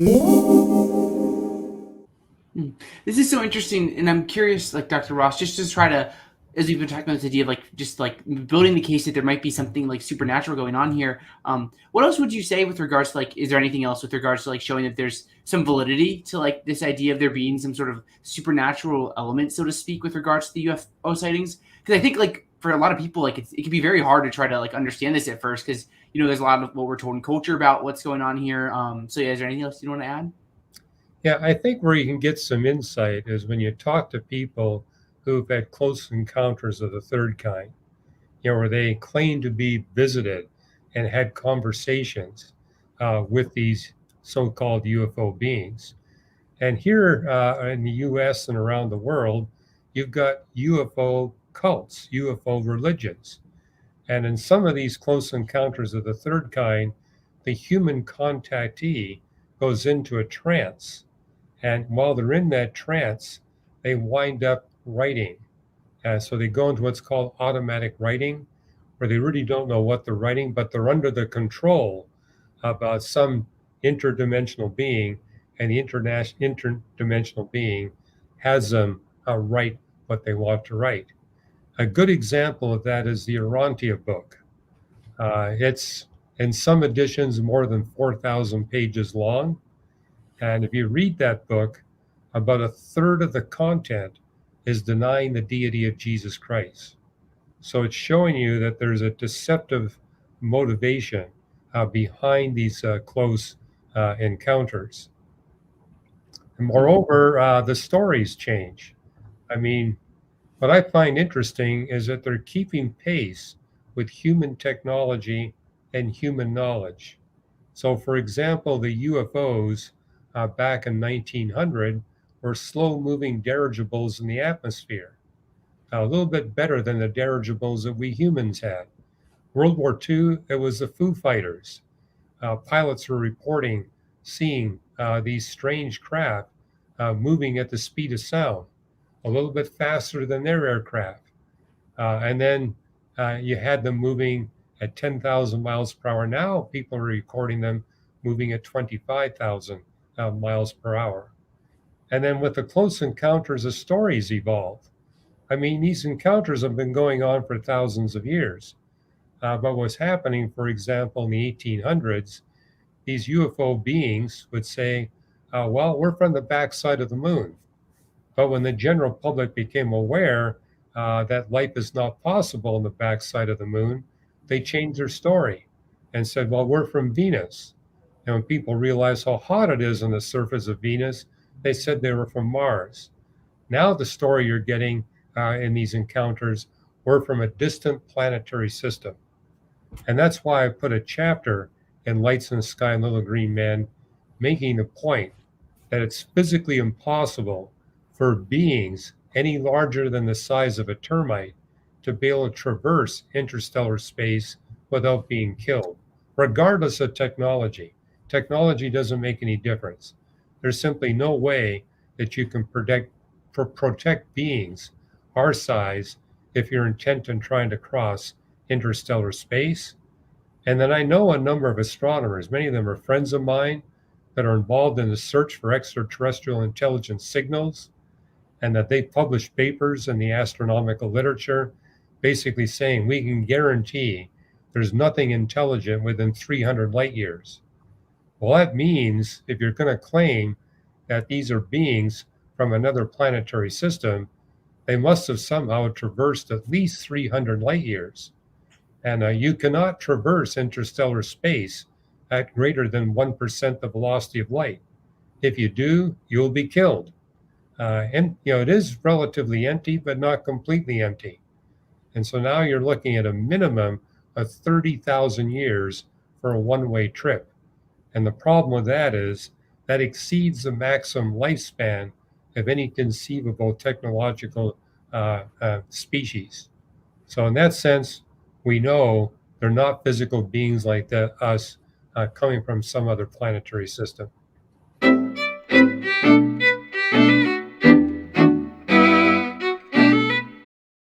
Hmm. This is so interesting, and I'm curious, like Dr. Ross, just to try to, as we've been talking about this idea of like just like building the case that there might be something like supernatural going on here. What else would you say with regards to like, is there anything else with regards to like showing that there's some validity to like this idea of there being some sort of supernatural element, so to speak, with regards to the UFO sightings? Because I think like for a lot of people, like it can be very hard to try to like understand this at first, because there's a lot of what we're told in culture about what's going on here. So yeah, is there anything else you want to add? Yeah, I think where you can get some insight is when you talk to people who've had close encounters of the third kind, where they claim to be visited and had conversations with these so-called UFO beings. And here in the US and around the world, you've got UFO cults, UFO religions. And in some of these close encounters of the third kind, the human contactee goes into a trance. And while they're in that trance, they wind up writing. So they go into what's called automatic writing, where they really don't know what they're writing, but they're under the control of some interdimensional being, and the interdimensional being has them write what they want to write. A good example of that is the Arantia book. It's in some editions more than 4,000 pages long. And if you read that book, about a third of the content is denying the deity of Jesus Christ. So it's showing you that there's a deceptive motivation behind these close encounters. And moreover, the stories change. I mean, what I find interesting is that they're keeping pace with human technology and human knowledge. So, for example, the UFOs back in 1900 were slow moving dirigibles in the atmosphere, a little bit better than the dirigibles that we humans had. World War II, it was the Foo Fighters. Pilots were reporting seeing these strange craft moving at the speed of sound, a little bit faster than their aircraft. And then you had them moving at 10,000 miles per hour. Now people are recording them moving at 25,000 miles per hour. And then with the close encounters, the stories evolved. I mean, these encounters have been going on for thousands of years. But what's happening, for example, in the 1800s, these UFO beings would say, well, we're from the backside of the moon. But when the general public became aware that life is not possible on the backside of the moon, they changed their story and said, well, we're from Venus. And when people realized how hot it is on the surface of Venus, they said they were from Mars. Now, the story you're getting in these encounters, we're from a distant planetary system. And that's why I put a chapter in Lights in the Sky and Little Green Men, making the point that it's physically impossible for beings any larger than the size of a termite to be able to traverse interstellar space without being killed, regardless of technology. Technology doesn't make any difference. There's simply no way that you can protect beings our size if you're intent on trying to cross interstellar space. And then I know a number of astronomers, many of them are friends of mine, that are involved in the search for extraterrestrial intelligence signals, and that they publish papers in the astronomical literature basically saying we can guarantee there's nothing intelligent within 300 light years. Well, that means if you're going to claim that these are beings from another planetary system, they must have somehow traversed at least 300 light years. And you cannot traverse interstellar space at greater than 1% the velocity of light. If you do, you'll be killed. And it is relatively empty, but not completely empty. And so now you're looking at a minimum of 30,000 years for a one-way trip. And the problem with that is that exceeds the maximum lifespan of any conceivable technological species. So in that sense, we know they're not physical beings like us coming from some other planetary system.